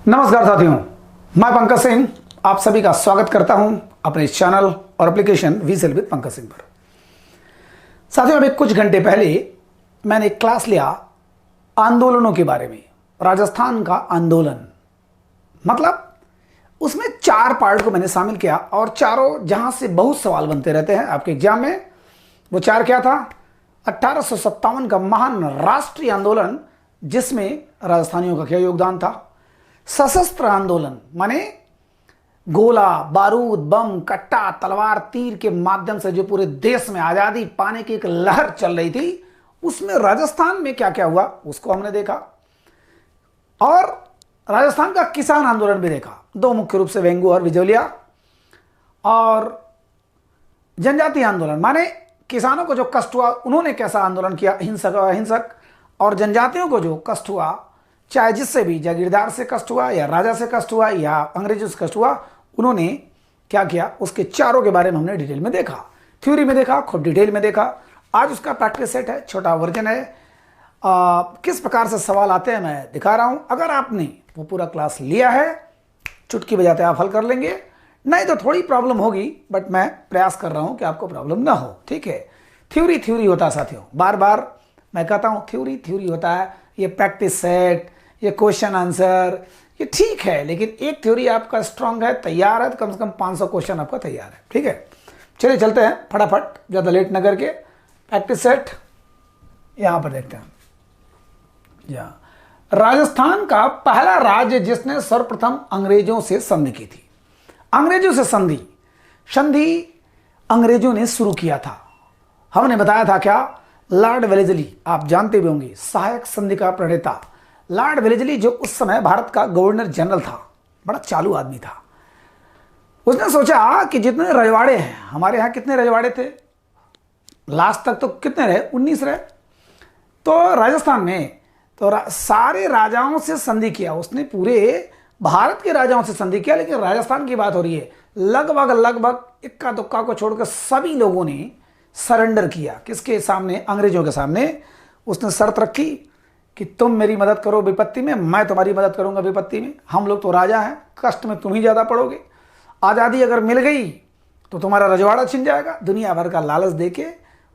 नमस्कार साथियों, मैं पंकज सिंह आप सभी का स्वागत करता हूं अपने चैनल और एप्लीकेशन वीसेल विद पंकज सिंह पर। साथियों, अभी कुछ घंटे पहले मैंने एक क्लास लिया आंदोलनों के बारे में। राजस्थान का आंदोलन मतलब उसमें 4 पार्ट को मैंने शामिल किया और चारों जहां से बहुत सवाल बनते रहते हैं आपके एग्जाम में। वो 4 क्या था? 1857 का महान राष्ट्रीय आंदोलन जिसमें राजस्थानियों का क्या योगदान था। सशस्त्र आंदोलन माने गोला बारूद बम कट्टा तलवार तीर के माध्यम से जो पूरे देश में आजादी पाने की एक लहर चल रही थी, उसमें राजस्थान में क्या क्या हुआ उसको हमने देखा। और राजस्थान का किसान आंदोलन भी देखा, 2 मुख्य रूप से वेंगू और विजोलिया। और जनजातीय आंदोलन माने किसानों को जो कष्ट हुआ उन्होंने कैसा आंदोलन किया, हिंसक अहिंसक। और जनजातियों को जो कष्ट हुआ, चाहे जिससे भी जागीरदार से कष्ट हुआ या राजा से कष्ट हुआ या अंग्रेजों से कष्ट हुआ, उन्होंने क्या किया, उसके चारों के बारे में हमने डिटेल में देखा, थ्योरी में देखा, खूब डिटेल में देखा। आज उसका प्रैक्टिस सेट है, छोटा वर्जन है। किस प्रकार से सवाल आते हैं मैं दिखा रहा हूं। अगर आपने वो पूरा क्लास लिया है, चुटकी बजाते आप हल कर लेंगे, नहीं तो थोड़ी प्रॉब्लम होगी, बट मैं प्रयास कर रहा हूं कि आपको प्रॉब्लम ना हो। ठीक है, थ्योरी होता है साथियों, बार बार मैं कहता हूं थ्योरी होता है। ये प्रैक्टिस सेट, ये क्वेश्चन आंसर, ये ठीक है, लेकिन एक थ्योरी आपका स्ट्रांग है, तैयार है, तो कम से कम 500 क्वेश्चन आपका तैयार है। ठीक है, चलिए चलते हैं फटाफट, ज़्यादा लेट न करके। प्रैक्टिस सेट यहां पर देखते हैं। राजस्थान का पहला राज्य जिसने सर्वप्रथम अंग्रेजों से संधि की थी। अंग्रेजों से संधि अंग्रेजों ने शुरू किया था। हमने बताया था क्या, लॉर्ड वेलेस्ली, आप जानते भी होंगे, सहायक संधि का प्रणेता। लॉर्ड वेलेस्ली जो उस समय भारत का गवर्नर जनरल था, बड़ा चालू आदमी था। उसने सोचा कि जितने रजवाड़े हैं, हमारे यहाँ कितने रजवाड़े थे लास्ट तक, तो कितने रहे, 19 रहे। तो राजस्थान में तो सारे राजाओं से संधि किया उसने, पूरे भारत के राजाओं से संधि किया, लेकिन राजस्थान की बात हो रही है। लगभग इक्का दुक्का को छोड़कर सभी लोगों ने सरेंडर किया। किसके सामने? अंग्रेजों के सामने। उसने शर्त रखी कि तुम मेरी मदद करो विपत्ति में, मैं तुम्हारी मदद करूंगा विपत्ति में। हम लोग तो राजा हैं, कष्ट में तुम ही ज्यादा पड़ोगे। आज़ादी अगर मिल गई तो तुम्हारा रजवाड़ा छिन जाएगा। दुनिया भर का लालच देके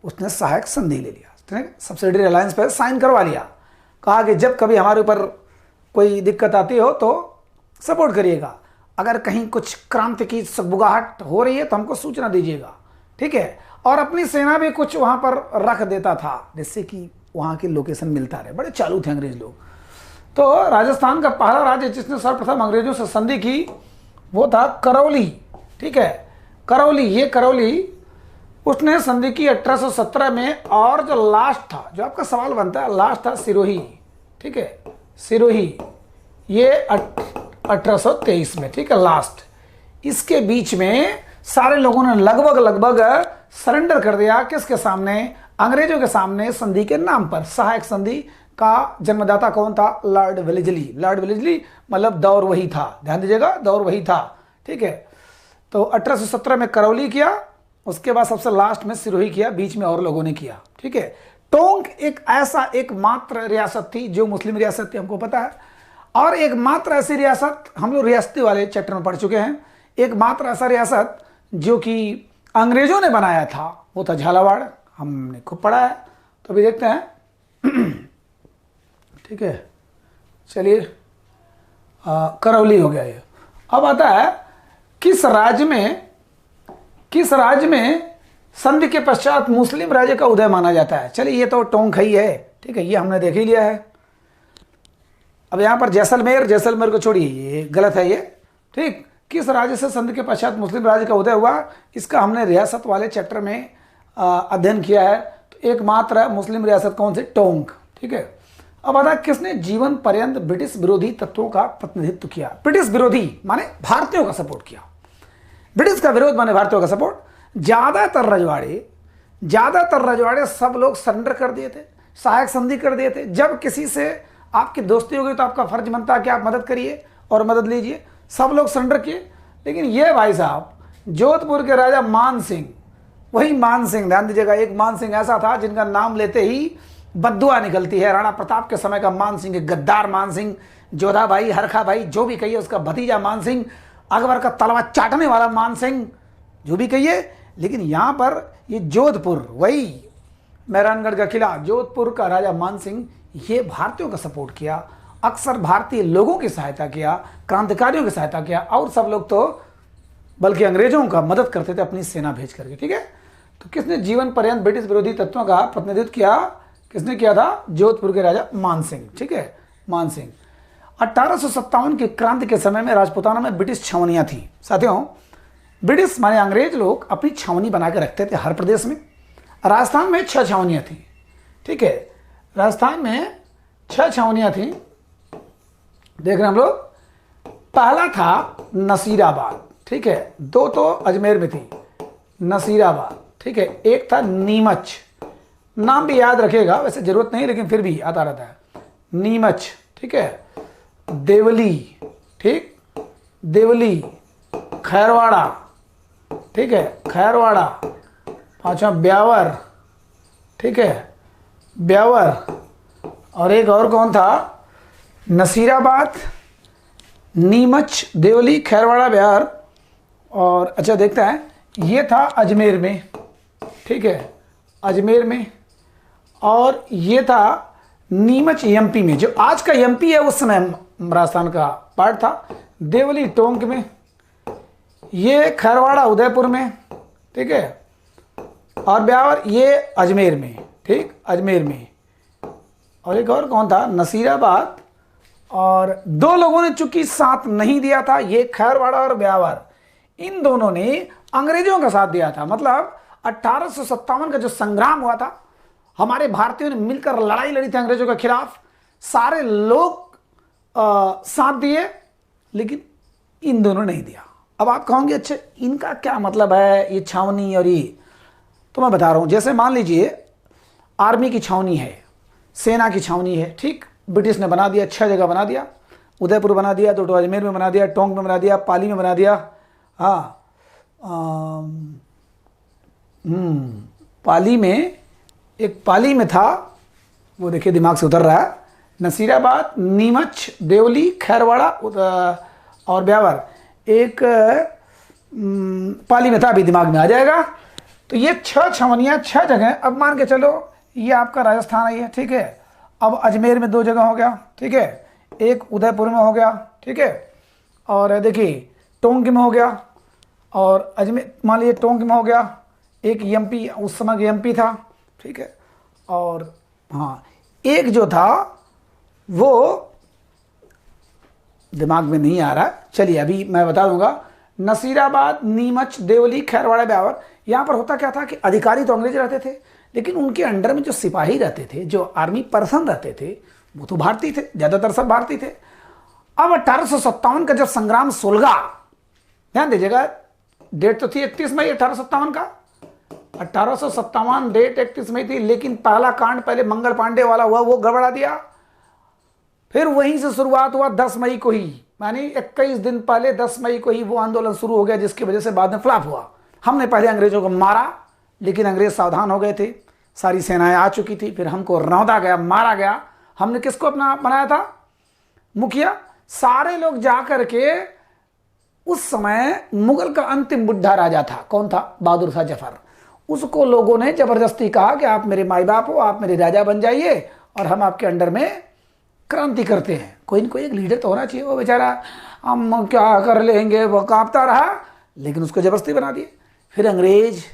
उसने सहायक संधि ले लिया, उसने सब्सिडरी अलायंस पर साइन करवा लिया। कहा कि जब कभी हमारे ऊपर कोई दिक्कत आती हो तो सपोर्ट करिएगा, अगर कहीं कुछ क्रांति की सगबुगाहट हो रही है तो हमको सूचना दीजिएगा। ठीक है, और अपनी सेना भी कुछ वहां पर रख देता था, जिससे कि वहां की लोकेशन मिलता रहे। बड़े चालू थे अंग्रेज लोग। तो राजस्थान का पहला राज्य जिसने सर्वप्रथम अंग्रेजों से संधि की वो था करौली। ठीक है, करौली, ये करौली उसने संधि की 1817 में। और जो लास्ट था, जो आपका सवाल बनता है, लास्ट था सिरोही। ठीक है, सिरोही, ये 1823 में। ठीक है, लास्ट। इसके बीच में सारे लोगों ने लगभग सरेंडर कर दिया। किसके सामने? अंग्रेजों के सामने, संधि के नाम पर। सहायक संधि का जन्मदाता कौन था? Lord Wellesley. लॉर्ड वेलेस्ली मतलब दौर वही था, ध्यान दीजिएगा, दौर वही था। ठीक है, तो 1817 में करौली किया, उसके बाद सबसे लास्ट में सिरोही किया, बीच में और लोगों ने किया। ठीक है, टोंक एक ऐसा एकमात्र रियासत थी जो मुस्लिम रियासत थी, हमको पता है। और एकमात्र ऐसी रियासत, हम लोग रियासती वाले चैप्टर में पढ़ चुके हैं, एकमात्र ऐसा रियासत जो कि अंग्रेजों ने बनाया था वो था झालावाड़। हमने खूब पढ़ा है, तो अभी देखते हैं। ठीक है, चलिए, करौली हो गया ये। अब आता है किस राज्य में संधि के पश्चात मुस्लिम राज्य का उदय माना जाता है। चलिए, ये तो टोंक ही है। ठीक है, ये हमने देख ही लिया है। अब यहां पर जैसलमेर को छोड़िए, ये गलत है ये। ठीक, किस राज्य से संधि के पश्चात मुस्लिम राज्य का उदय हुआ, इसका हमने रियासत वाले चैप्टर में अध्ययन किया है। तो एकमात्र मुस्लिम रियासत कौन सी? टोंक। ठीक है, अब आता है किसने जीवन पर्यंत ब्रिटिश विरोधी तत्वों का प्रतिनिधित्व किया। ब्रिटिश विरोधी माने भारतीयों का सपोर्ट किया, ब्रिटिश का विरोध माने भारतीयों का सपोर्ट। ज्यादातर रजवाड़े सब लोग सरेंडर कर दिए थे, सहायक संधि कर दिए थे। जब किसी से आपकी दोस्ती हो गई तो आपका फर्ज बनता है कि आप मदद करिए और मदद लीजिए। सब लोग सरेंडर किए, लेकिन ये भाई साहब जोधपुर के राजा मान सिंह, वही मान सिंह, ध्यान दीजिएगा, एक मान सिंह ऐसा था जिनका नाम लेते ही बद्दुआ निकलती है। राणा प्रताप के समय का मान सिंह, गद्दार मान सिंह, जोधा भाई, हरखा भाई, जो भी कहिए, उसका भतीजा मान सिंह, अकबर का तलवार चाटने वाला मान सिंह, जो भी कहिए। लेकिन यहाँ पर ये जोधपुर, वही मेहरानगढ़ का किला, जोधपुर का राजा मान सिंह, ये भारतीयों का सपोर्ट किया, अक्सर भारतीय लोगों की सहायता किया, क्रांतिकारियों की सहायता किया, और सब लोग तो बल्कि अंग्रेजों का मदद करते थे अपनी सेना भेज करके। ठीक है, तो किसने जीवन पर्यंत ब्रिटिश विरोधी तत्वों का प्रतिनिधित्व किया? किसने किया था? जोधपुर के राजा मान सिंह। ठीक है, मान सिंह। 1857 की क्रांति के समय में राजपूताना में ब्रिटिश छावनियां थी। साथियों, ब्रिटिश माने अंग्रेज लोग अपनी छावनी बना के रखते थे हर प्रदेश में। राजस्थान में 6 छावनियां थी। ठीक है, राजस्थान में 6 छावनियां थी। देख रहे हैं हम लोग। पहला था नसीराबाद। ठीक है, 2 तो अजमेर में थी, नसीराबाद। ठीक है, एक था नीमच, नाम भी याद रखेगा, वैसे जरूरत नहीं लेकिन फिर भी आता रहता है, नीमच। ठीक है, देवली, ठीक, देवली, खैरवाड़ा। ठीक है, खैरवाड़ा। 5वां ब्यावर। ठीक है, ब्यावर। और एक और कौन था? नसीराबाद, नीमच, देवली, खैरवाड़ा, ब्यावर। और अच्छा देखते हैं, ये था अजमेर में। ठीक है, अजमेर में। और ये था नीमच एमपी में, जो आज का एमपी है उस समय राजस्थान का पार्ट था। देवली टोंक में, ये खैरवाड़ा उदयपुर में। ठीक है, और ब्यावर ये अजमेर में। ठीक, अजमेर में। और एक और कौन था? नसीराबाद। और 2 लोगों ने चूंकि साथ नहीं दिया था, ये खैरवाड़ा और ब्यावर, इन दोनों ने अंग्रेजों का साथ दिया था। मतलब 1857 का जो संग्राम हुआ था, हमारे भारतीयों ने मिलकर लड़ाई लड़ी थी अंग्रेजों के खिलाफ, सारे लोग साथ दिए, लेकिन इन दोनों ने नहीं दिया। अब आप कहोगे अच्छे इनका क्या मतलब है, ये छावनी और ये? तो मैं बता रहा हूं, जैसे मान लीजिए आर्मी की छावनी है, सेना की छावनी है। ठीक, ब्रिटिश ने बना दिया, 6 जगह बना दिया। उदयपुर बना दिया, 2 अजमेर में बना दिया, टोंक में बना दिया, पाली में बना दिया। हाँ, पाली में, एक पाली में था, वो देखिए दिमाग से उतर रहा है, नसीराबाद, नीमच, देवली, खैरवाड़ा और ब्यावर। एक पाली में था, अभी दिमाग में आ जाएगा। तो ये 6 छावनियाँ, 6 जगह। अब मान के चलो ये आपका राजस्थान आई है। ठीक है, अब अजमेर में 2 जगह हो गया। ठीक है, एक उदयपुर में हो गया। ठीक है, और देखिए टोंक में हो गया, और अजमेर मान लीजिए टोंक में हो गया। एक एमपी, उस समय एमपी था। ठीक है, और हाँ, एक जो था वो दिमाग में नहीं आ रहा, चलिए अभी मैं बता दूंगा। नसीराबाद, नीमच, देवली, खैरवाड़ा, ब्यावर। यहाँ पर होता क्या था कि अधिकारी तो अंग्रेज रहते थे, लेकिन उनके अंडर में जो सिपाही रहते थे, जो आर्मी पर्सन रहते थे, वो तो भारतीय थे, ज़्यादातर सब भारतीय थे। अब 1857 का जब संग्राम सुलगा, ध्यान दीजिएगा, डेट तो थी 31 मई 1857 का, 1857 डेट 31 मई थी, लेकिन पहला कांड पहले मंगल पांडे वाला हुआ, वो गड़बड़ा दिया। फिर वहीं से शुरुआत हुआ 10 मई को ही, यानी 21 दिन पहले 10 मई को ही वो आंदोलन शुरू हो गया, जिसकी वजह से बाद में फ्लॉप हुआ। हमने पहले अंग्रेजों को मारा, लेकिन अंग्रेज सावधान हो गए थे, सारी सेनाएं आ चुकी थी, फिर हमको रौंदा गया, मारा गया। हमने किसको अपना बनाया था? मुखिया। सारे लोग जाकर के, उस समय मुगल का अंतिम बुढ़ा राजा था, कौन था? बहादुर शाह जफर। उसको लोगों ने जबरदस्ती कहा कि आप मेरे माई बाप हो, आप मेरे राजा बन जाइए और हम आपके अंडर में क्रांति करते हैं। कोई न कोई एक लीडर तो होना चाहिए। वो बेचारा हम क्या कर लेंगे, वो कांपता रहा, लेकिन उसको जबरदस्ती बना दिए। फिर अंग्रेज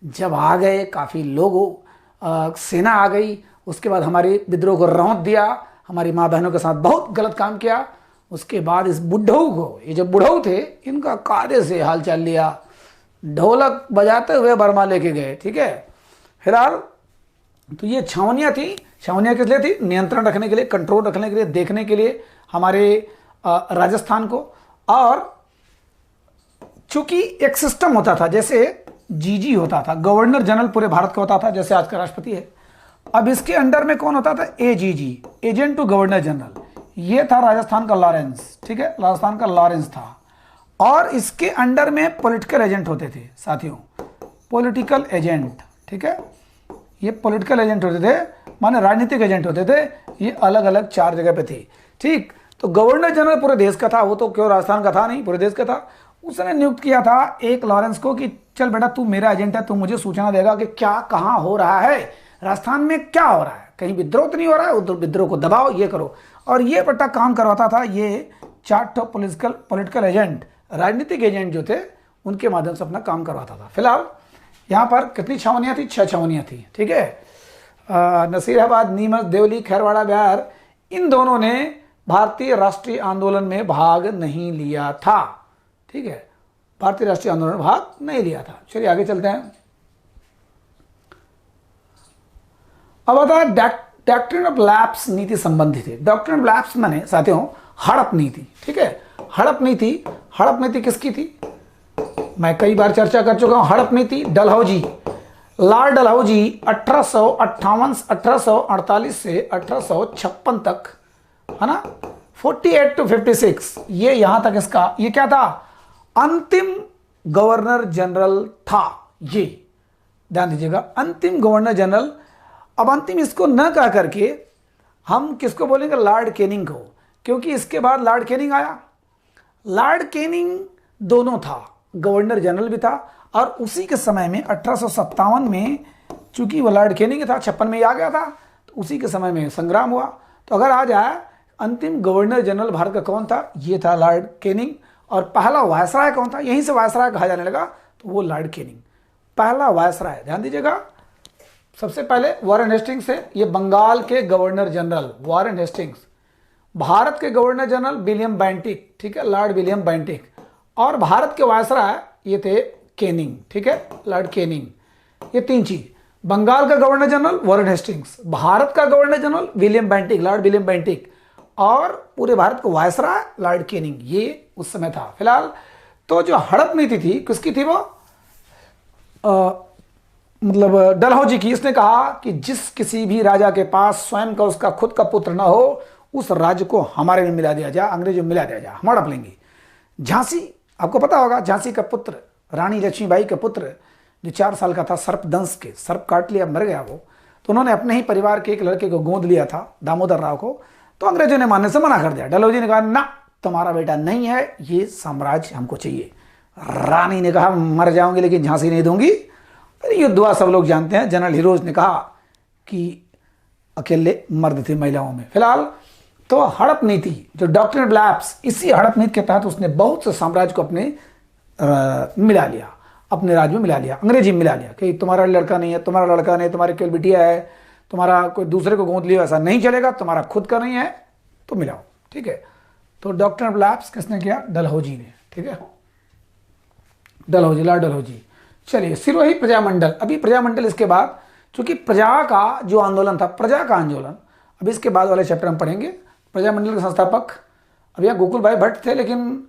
जब आ गए, काफ़ी लोगों सेना आ गई, उसके बाद हमारे विद्रोह को रौंद दिया, हमारी माँ बहनों के साथ बहुत गलत काम किया। उसके बाद इस बुढ़ऊ को, ये जो बुढ़ऊ थे, इनका कायदे से हाल चाल लिया, ढोलक बजाते हुए बर्मा लेके गए। ठीक है, फिलहाल तो ये छावनियाँ थी। छावनियाँ किस लिए थी? नियंत्रण रखने के लिए, कंट्रोल रखने के लिए, देखने के लिए हमारे राजस्थान को। और चूंकि एक सिस्टम होता था, जैसे जीजी होता था, गवर्नर जनरल पूरे भारत का होता था, जैसे आज का राष्ट्रपति है। अब इसके अंडर में कौन होता था? AGG, agent to governor general. ये था राजस्थान का लॉरेंस। ठीक है, राजस्थान का लॉरेंस था। और इसके अंडर में पॉलिटिकल एजेंट होते थे साथियों, पॉलिटिकल एजेंट। ठीक है, ये पॉलिटिकल एजेंट होते थे, माने राजनीतिक एजेंट होते थे। ये अलग अलग 4 जगह पे थे। ठीक, तो गवर्नर जनरल पूरे देश का था, वो तो क्यों राजस्थान का था नहीं, पूरे देश का था। उसने नियुक्त किया था एक लॉरेंस को कि चल बेटा तू मेरा एजेंट है, तू मुझे सूचना देगा कि क्या कहाँ हो रहा है, राजस्थान में क्या हो रहा है, कहीं विद्रोह तो नहीं हो रहा है, उधर विद्रोह को दबाओ, ये करो। और ये बेटा काम करवाता था, ये 4 पॉलिटिकल एजेंट, राजनीतिक एजेंट जो थे उनके माध्यम से अपना काम करवाता था। फिलहाल यहाँ पर कितनी छावनियाँ थी, 6 छावनियाँ थी, ठीक है। नसीराबाद, नीमच, देवली, खैरवाड़ा, बिहार, इन दोनों ने भारतीय राष्ट्रीय आंदोलन में भाग नहीं लिया था, ठीक है, भारतीय राष्ट्रीय आंदोलन में भाग नहीं लिया था। चलिए आगे चलते हैं। अब आता है डॉक्ट्रिन ऑफ लैप्स नीति संबंधित है। डॉक्ट्रिन ऑफ लैप्स माने साथियों हड़प नीति, ठीक है। हड़प नीति किसकी थी, मैं कई बार चर्चा कर चुका हूं। हड़प नीति डलहौजी, लॉर्ड डलहौजी 1848 से 1856 तक, है ना, 48 to 56, ये यहां तक इसका, ये क्या था, अंतिम गवर्नर जनरल था। ये ध्यान दीजिएगा, अंतिम गवर्नर जनरल। अब अंतिम इसको न कह करके हम किसको बोलेंगे, लॉर्ड कैनिंग को, क्योंकि इसके बाद लॉर्ड कैनिंग आया। लॉर्ड कैनिंग दोनों था, गवर्नर जनरल भी था, और उसी के समय में 1857 में, चूंकि वो लॉर्ड कैनिंग था, 56 में ही आ गया था, तो उसी के समय में संग्राम हुआ। तो अगर आ जाए अंतिम गवर्नर जनरल भारत का कौन था, ये था लॉर्ड कैनिंग। और पहला वायसराय कौन था, यहीं से वायसराय कहा जाने लगा, तो वो लॉर्ड कैनिंग, पहला वायसराय। ध्यान दीजिएगा, सबसे पहले वॉरेन हेस्टिंग्स से, ये बंगाल के governor general Warren Hastings, Bharat के गवर्नर जनरल विलियम बेंटिक, ठीक है, लॉर्ड विलियम बेंटिक, और भारत के वायसराय ये थे कैनिंग, ठीक है, लॉर्ड कैनिंग। ये 3 चीज, बंगाल का governor general Warren Hastings, Bharat का governor general William Bentinck, Lord William Bentinck, और पूरे भारत को वायसराय लॉर्ड कैनिंग, ये उस समय था। फिलहाल तो जो हड़प नीति थी किसकी थी, वो मतलब डलहौजी की। इसने कहा कि जिस किसी भी राजा के पास स्वयं का उसका खुद का पुत्र ना हो, उस राज्य को हमारे में मिला दिया जाए, अंग्रेजों में मिला दिया जाए, हम हड़प लेंगे। झांसी, आपको पता होगा, झांसी का पुत्र, रानी लक्ष्मीबाई का पुत्र, जो 4 साल का था, सर्पदंश के, सर्प काट लिया, मर गया वो, तो उन्होंने अपने ही परिवार के एक लड़के को गोद लिया था, दामोदर राव को, तो अंग्रेजों ने मानने से मना कर दिया। डलहौजी ने कहा ना, तुम्हारा बेटा नहीं है, ये साम्राज्य हमको चाहिए। रानी ने कहा मर जाऊंगी लेकिन झांसी नहीं दूंगी। फिर युद्ध हुआ, सब लोग जानते हैं, जनरल हीरोज ने कहा कि अकेले मर्द थे महिलाओं में। फिलहाल तो हड़प नीति, जो डॉक्ट्रिन ऑफ लैप्स, इसी हड़प नीति के तहत उसने बहुत से साम्राज्य को अपने मिला लिया, अपने राज्य में मिला लिया, अंग्रेजी में मिला लिया, कि तुम्हारा लड़का नहीं है, तुम्हारा लड़का नहीं, तुम्हारी केवल बिटिया है, तुम्हारा कोई दूसरे को गोद लिया, ऐसा नहीं चलेगा, तुम्हारा खुद का नहीं है तो मिलाओ, ठीक है। तो डॉक्ट्रिन ऑफ लैप्स किसने किया, डलहौजी ने, ठीक है, डलहौजी, लॉर्ड डलहौजी। चलिए, सिरोही प्रजामंडल, अभी प्रजामंडल इसके बाद, चूंकि प्रजा का जो आंदोलन था, प्रजा का आंदोलन, अभी इसके बाद वाले चैप्टर में पढ़ेंगे। प्रजामंडल के संस्थापक अब यह गोकुल भाई भट्ट थे, लेकिन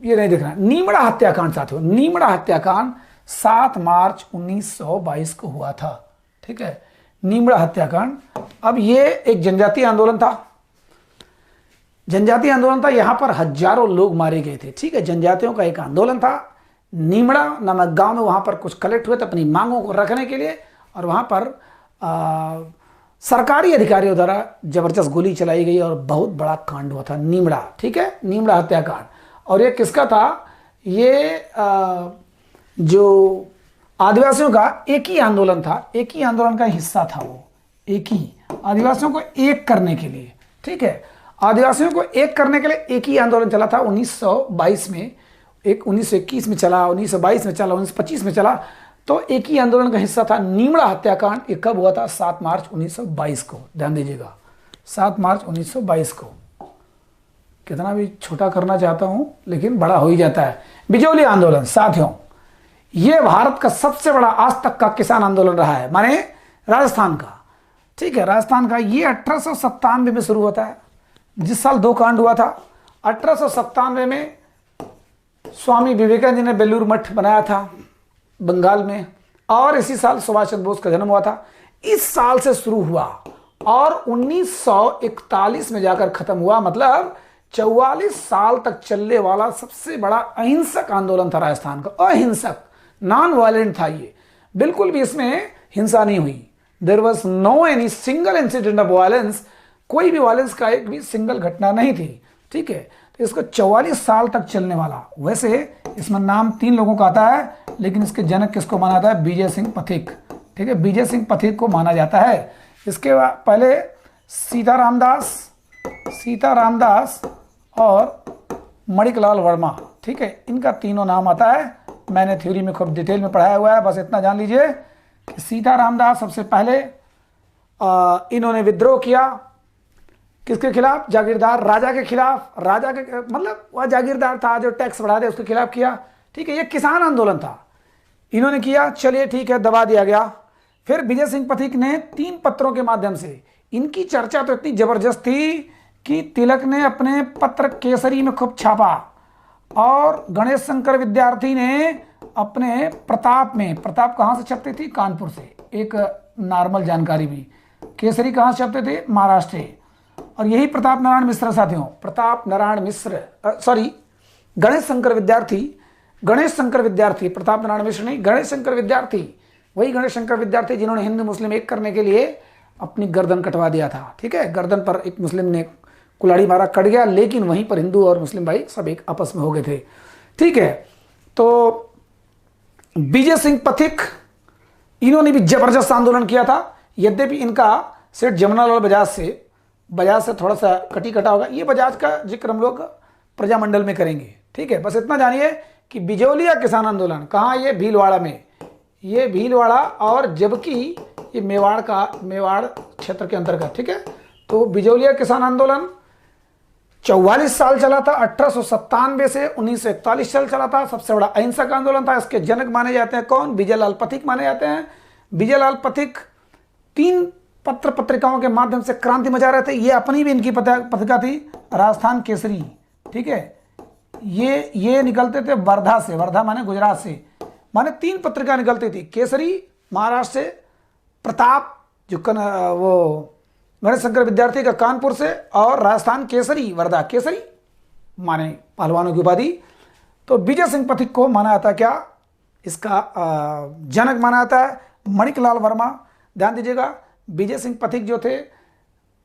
ये नहीं दिख रहा। नीमड़ा हत्याकांड साथियों, नीमड़ा हत्याकांड 7 मार्च 1922 को हुआ था, ठीक है, नीमड़ा हत्याकांड। अब ये एक जनजातीय आंदोलन था, जनजातीय आंदोलन था, यहां पर हजारों लोग मारे गए थे, ठीक है, जनजातियों का एक आंदोलन था। नीमड़ा नामक गांव में वहां पर कुछ कलेक्ट हुए थे अपनी मांगों को रखने के लिए, और वहां पर सरकारी अधिकारियों द्वारा जबरदस्त गोली चलाई गई और बहुत बड़ा कांड हुआ था नीमड़ा, ठीक है, नीमड़ा हत्याकांड। और ये किसका था, ये जो आदिवासियों का एक ही आंदोलन था, एक ही आंदोलन का हिस्सा था वो, एक ही, आदिवासियों को एक करने के लिए, ठीक है, आदिवासियों को एक करने के लिए एक ही आंदोलन चला था 1922 में, एक 1921 में चला, 1922 में चला, 1925 में चला। तो एक ही आंदोलन का हिस्सा था नीमड़ा हत्याकांड। ये कब हुआ था, 7 मार्च 1922 को, ध्यान दीजिएगा, 7 मार्च 1922 को। कितना भी छोटा करना चाहता हूं लेकिन बड़ा हो ही जाता है। बिजौली आंदोलन साथियों, ये भारत का सबसे बड़ा आज तक का किसान आंदोलन रहा है, माने राजस्थान का, ठीक है, राजस्थान का। ये 1897 में शुरू होता है, जिस साल 2 कांड हुआ था। 1897 में स्वामी विवेकानंद जी ने बेलूर मठ बनाया था बंगाल में, और इसी साल सुभाष चंद्र बोस का जन्म हुआ था। इस साल से शुरू हुआ और 1941 में जाकर खत्म हुआ, मतलब 44 साल तक चलने वाला सबसे बड़ा अहिंसक आंदोलन था राजस्थान का। अहिंसक, नॉन वायलेंट था ये, बिल्कुल भी इसमें हिंसा नहीं हुई। There was no any single incident of violence. कोई भी वायलेंस का एक भी सिंगल घटना नहीं थी। ठीक है, तो इसको 44 साल तक चलने वाला, वैसे इसमें नाम 3 लोगों का आता है, लेकिन इसके जनक किसको माना जाता है? विजय सिंह पथिक। ठीक है, विजय सिंह पथिक को माना जाता है। इसके पहले सीताराम दास और मणिकलाल वर्मा। ठीक है, इनका तीनों नाम आता है। मैंने थ्योरी में खूब डिटेल में पढ़ाया हुआ है, बस इतना जान लीजिए कि सीताराम दास सबसे पहले इन्होंने विद्रोह किया। किसके खिलाफ? जागीरदार राजा के खिलाफ। राजा के मतलब वह जागीरदार था जो टैक्स बढ़ा दे, उसके खिलाफ किया। ठीक है, ये किसान आंदोलन था, इन्होंने किया। चलिए ठीक है, दबा दिया गया। फिर विजय सिंह पथिक ने 3 पत्रों के माध्यम से, इनकी चर्चा तो इतनी जबरदस्त थी कि तिलक ने अपने पत्र केसरी में खूब छापा, और गणेश शंकर विद्यार्थी ने अपने प्रताप में, प्रताप कहाँ से छपती थी? कानपुर से। एक नॉर्मल जानकारी भी, केसरी कहाँ से छपते थे? महाराष्ट्र से। और यही प्रताप नारायण मिश्र साथियों, प्रताप नारायण मिश्र गणेश शंकर विद्यार्थी, प्रताप नारायण मिश्र नहीं, गणेश शंकर विद्यार्थी, वही गणेश शंकर विद्यार्थी जिन्होंने हिंदू मुस्लिम एक करने के लिए अपनी गर्दन कटवा दिया था। ठीक है, गर्दन पर एक मुस्लिम ने कुल्हाड़ी मारा, कट गया, लेकिन वहीं पर हिंदू और मुस्लिम भाई सब एक आपस में हो गए थे। ठीक है, तो विजय सिंह पथिक, इन्होंने भी जबरदस्त आंदोलन किया था। यद्यपि इनका सेठ जमनालाल बजाज से थोड़ा सा कटी कटा होगा। ये बजाज का जिक्र हम लोग प्रजामंडल में करेंगे। ठीक है, बस इतना जानिए कि बिजौलिया किसान आंदोलन कहाँ? ये भीलवाड़ा में, ये भीलवाड़ा, और जबकि ये मेवाड़ क्षेत्र के अंतर्गत। ठीक है, तो बिजौलिया किसान आंदोलन 44 साल चला था, 1897 से 1941 साल चला था। सबसे बड़ा अहिंसक आंदोलन था। इसके जनक माने जाते हैं कौन? विजयलाल पथिक माने जाते हैं। विजयलाल पथिक 3 पत्र पत्रिकाओं के माध्यम से क्रांति मचा रहे थे। ये अपनी भी इनकी पत्रिका थी, राजस्थान केसरी। ठीक है, ये निकलते थे वर्धा से, वर्धा माने गुजरात से, माने 3 पत्रिका निकलती थी। केसरी महाराष्ट्र से, प्रताप जो वो गणेश शंकर विद्यार्थी का कानपुर से, और राजस्थान केसरी वर्धा, केसरी माने पहलवानों की उपाधि। तो विजय सिंह पथिक को माना जाता है क्या? इसका जनक माना जाता है मणिकलाल वर्मा। ध्यान दीजिएगा, विजय सिंह पथिक जो थे,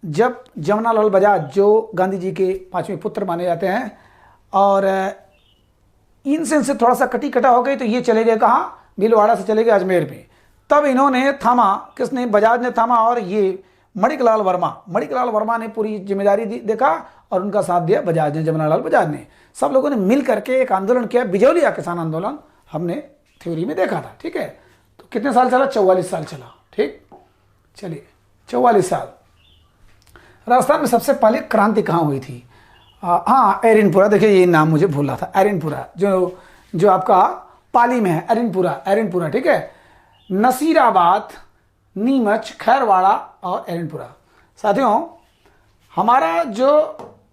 जब जमनालाल बजाज जो गांधी जी के 5वें पुत्र माने जाते हैं, और इनसे थोड़ा सा कटी कटा हो गई, तो ये चले गए कहाँ? भीलवाड़ा से चले गए अजमेर में। तब इन्होंने थामा, किसने? बजाज ने थामा, और ये मणिकलाल वर्मा ने पूरी जिम्मेदारी देखा, और उनका साथ दिया बजाज ने, जमनालाल बजाज ने। सब लोगों ने मिल करके एक आंदोलन किया, बिजौलिया किसान आंदोलन। हमने थ्योरी में देखा था। ठीक है, तो कितने साल चला? 44 साल चला। ठीक, चलिए 44 साल। राजस्थान में सबसे पहले क्रांति कहाँ हुई थी? हाँ, एरिनपुरा। देखिए, ये नाम मुझे भूल रहा था, एरिनपुरा, जो आपका पाली में है, एरिनपुरा। ठीक है, नसीराबाद, नीमच, खैरवाड़ा और एरिनपुरा। साथियों, हमारा जो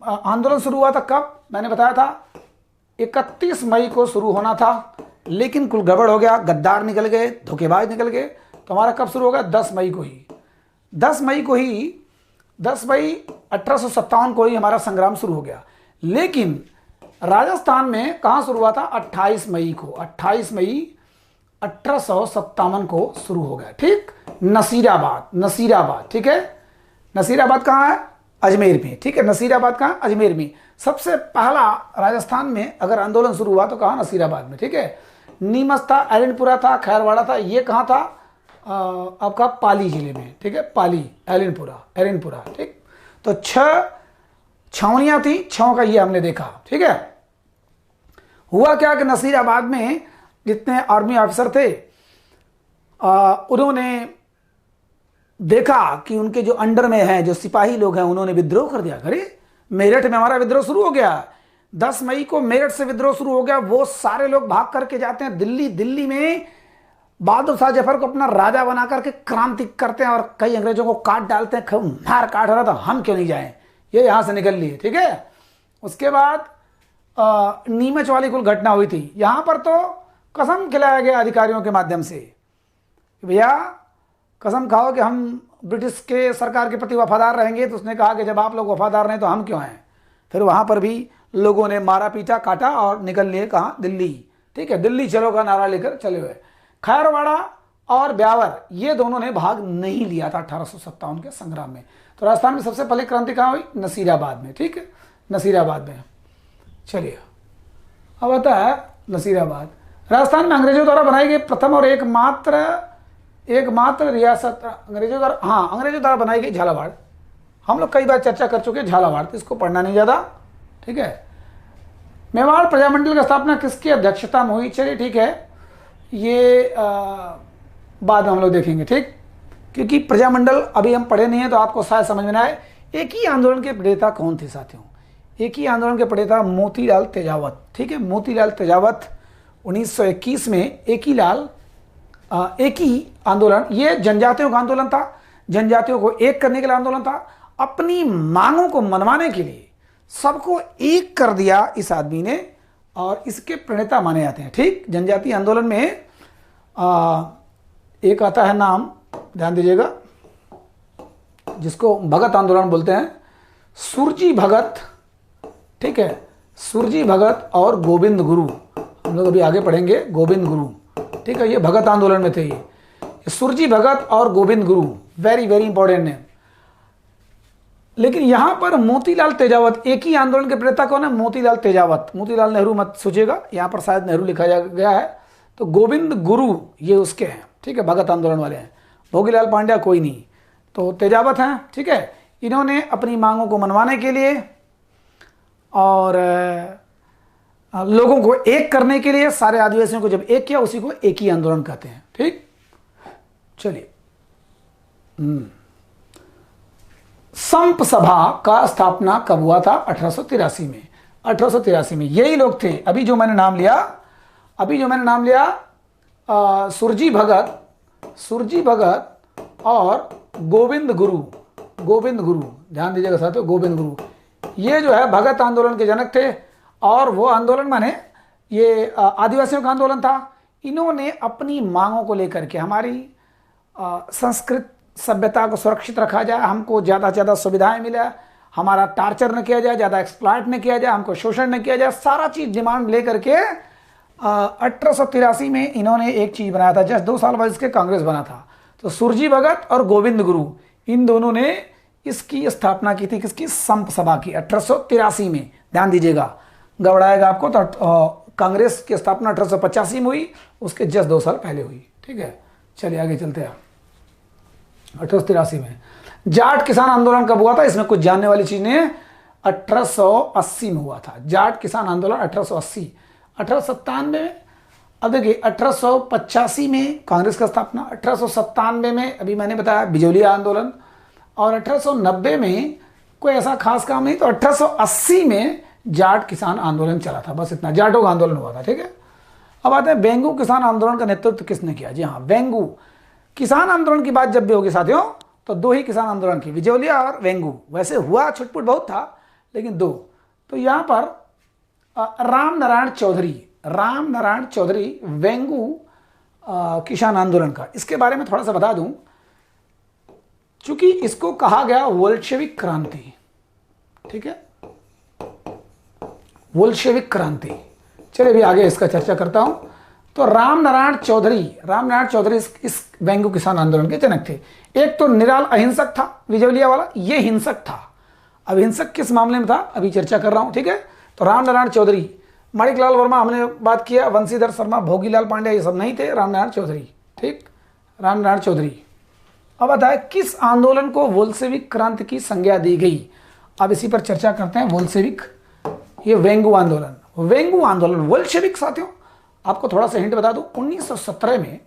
आंदोलन शुरू हुआ था कब? मैंने बताया था 31 मई को शुरू होना था, लेकिन कुल गड़बड़ हो गया, गद्दार निकल गए, धोखेबाज निकल गए। तो हमारा कब शुरू होगा? 10 मई को ही 10 मई 1857 को ही हमारा संग्राम शुरू हो गया। लेकिन राजस्थान में कहाँ शुरू हुआ था? 28 मई 1857 को शुरू हो गया। ठीक, नसीराबाद। ठीक है, नसीराबाद कहाँ है? अजमेर में। ठीक है, नसीराबाद कहाँ? अजमेर में। सबसे पहला राजस्थान में अगर आंदोलन शुरू हुआ तो कहाँ? नसीराबाद में। ठीक है, नीमच था, एरिनपुरा था, खैरवाड़ा था। ये कहाँ था? आपका पाली जिले में। ठीक है, पाली, एरिनपुरा। ठीक, तो 6 छावनियां थी, 6 का ये हमने देखा। ठीक है, हुआ क्या कि नसीराबाद में जितने आर्मी ऑफिसर थे, उन्होंने देखा कि उनके जो अंडर में हैं, जो सिपाही लोग हैं, उन्होंने विद्रोह कर दिया। अरे, मेरठ में हमारा विद्रोह शुरू हो गया। 10 मई को मेरठ से विद्रोह शुरू हो गया। वो सारे लोग भाग करके जाते हैं दिल्ली में बहादुर शाह जफर को अपना राजा बना करके क्रांति करते हैं, और कई अंग्रेजों को काट डालते हैं। मार काट हो रहा था, हम क्यों नहीं जाएं? ये यहां से निकल लिए। ठीक है, उसके बाद नीमच वाली कुल घटना हुई थी। यहां पर तो कसम खिलाया गया अधिकारियों के माध्यम से, भैया कसम खाओ कि हम ब्रिटिश के सरकार के प्रति वफादार रहेंगे। तो उसने कहा कि जब आप लोग वफादार नहीं तो हम क्यों हैं? फिर वहां पर भी लोगों ने मारा पीटा, काटा, और निकल लिए कहाँ? दिल्ली। ठीक है, दिल्ली चलो का नारा लेकर चले हुए। खैरवाड़ा और ब्यावर, ये दोनों ने भाग नहीं लिया था 1857 के संग्राम में। तो राजस्थान में सबसे पहले क्रांति कहाँ हुई? नसीराबाद में। ठीक है, नसीराबाद में। चलिए अब आता है नसीराबाद। राजस्थान में अंग्रेजों द्वारा बनाई गई प्रथम और एकमात्र रियासत अंग्रेजों द्वारा बनाई गई झालावाड़। हम लोग कई बार चर्चा कर चुके हैं झालावाड़, तो इसको पढ़ना नहीं ज़्यादा। ठीक है, मेवाड़ प्रजामंडल की स्थापना किसकी अध्यक्षता में हुई? चलिए ठीक है, ये बाद में हम लोग देखेंगे। ठीक, क्योंकि प्रजामंडल अभी हम पढ़े नहीं है तो आपको शायद समझ में ना आए। एक ही आंदोलन के प्रणेता कौन थे साथियों? एक ही आंदोलन के प्रणेता मोतीलाल तेजावत। ठीक है, मोतीलाल तेजावत 1921 में एक ही आंदोलन, ये जनजातियों का आंदोलन था, जनजातियों को एक करने के लिए आंदोलन था, अपनी मांगों को मनवाने के लिए सबको एक कर दिया इस आदमी ने, और इसके प्रणेता माने जाते हैं। ठीक, जनजातीय आंदोलन में एक आता है नाम, ध्यान दीजिएगा, जिसको भगत आंदोलन बोलते हैं, सुरजी भगत। ठीक है, सुरजी भगत और गोविंद गुरु, हम लोग अभी आगे पढ़ेंगे गोविंद गुरु। ठीक है, ये भगत आंदोलन में थे। ये सुरजी भगत और Govind Guru, very very important name. लेकिन यहां पर मोतीलाल तेजावत, एक ही आंदोलन के प्रणेता कौन है? मोतीलाल तेजावत। मोतीलाल नेहरू मत सोचिएगा, यहां पर शायद नेहरू लिखा गया है। तो गोविंद गुरु ये उसके हैं। ठीक है, भगत आंदोलन वाले हैं। भोगीलाल पांड्या कोई नहीं, तो तेजावत हैं। ठीक है, इन्होंने अपनी मांगों को मनवाने के लिए और लोगों को एक करने के लिए, सारे आदिवासियों को जब एक किया, उसी को एक ही आंदोलन कहते हैं। ठीक, चलिए, संप सभा का स्थापना कब हुआ था? 1883 में। 1883 में यही लोग थे, अभी जो मैंने नाम लिया, सुरजी भगत और गोविंद गुरु, ध्यान दीजिएगा साथियों, गोविंद गुरु, ये जो है भगत आंदोलन के जनक थे। और वो आंदोलन माने ये आदिवासियों का आंदोलन था। इन्होंने अपनी मांगों को लेकर के, हमारी संस्कृत सभ्यता को सुरक्षित रखा जाए, हमको ज़्यादा से ज़्यादा सुविधाएं मिले, हमारा टार्चर न किया जाए, ज़्यादा एक्सप्लॉइट न किया जाए, हमको शोषण न किया जाए, सारा चीज़ डिमांड लेकर के 1883 में इन्होंने एक चीज़ बनाया था। जस्ट 2 साल बाद इसके कांग्रेस बना था। तो सुरजी भगत और गोविंद गुरु, इन दोनों ने इसकी स्थापना की थी। किसकी? संप सभा की, 1883 में। ध्यान दीजिएगा, घबराएगा आपको। तो कांग्रेस की स्थापना 1885 में हुई, उसके जस्ट 2 साल पहले हुई। ठीक है, चलिए आगे चलते हैं। 1883 में जाट किसान आंदोलन कब हुआ था? इसमें कुछ जानने वाली चीज नहीं है। 1880 में हुआ था जाट किसान आंदोलन, 1880। 1897 में, अब देखिए, 1885 में कांग्रेस का स्थापना, 1897 में अभी मैंने बताया बिजौलिया आंदोलन, और 1890 में कोई ऐसा खास काम नहीं। तो 1880 में जाट किसान आंदोलन चला था, बस इतना, जाटों का आंदोलन हुआ था। ठीक है, अब आते हैं बेंगू किसान आंदोलन का नेतृत्व किसने किया? जी हाँ, बेंगू किसान आंदोलन की बात जब भी होगी साथियों, तो 2 ही किसान आंदोलन की, बिजौलिया और वेंगू। वैसे हुआ छुटपुट बहुत था, लेकिन 2। तो यहां पर राम नारायण चौधरी वेंगू किसान आंदोलन का, इसके बारे में थोड़ा सा बता दूं, चूंकि इसको कहा गया बोल्शेविक क्रांति। ठीक है, बोल्शेविक क्रांति। चलिए अभी आगे इसका चर्चा करता हूं। तो राम नारायण चौधरी इस वेंगू किसान आंदोलन के जनक थे। एक तो निराल अहिंसक था, बिजौलिया वाला, ये हिंसक था। अब हिंसक किस मामले में था, अभी चर्चा कर रहा हूं। ठीक है, तो राम नारायण चौधरी, माणिकलाल वर्मा हमने बात किया, वंशीधर शर्मा, भोगीलाल पांड्या, ये सब नहीं थे, राम नारायण चौधरी। ठीक, राम नारायण चौधरी। अब बताए किस आंदोलन को बोल्शेविक क्रांति की संज्ञा दी गई? अब इसी पर चर्चा करते हैं। बोल्शेविक, ये वेंगू आंदोलन बोल्शेविक। साथियों आपको थोड़ा सा हिंट बता दूं, 1917 में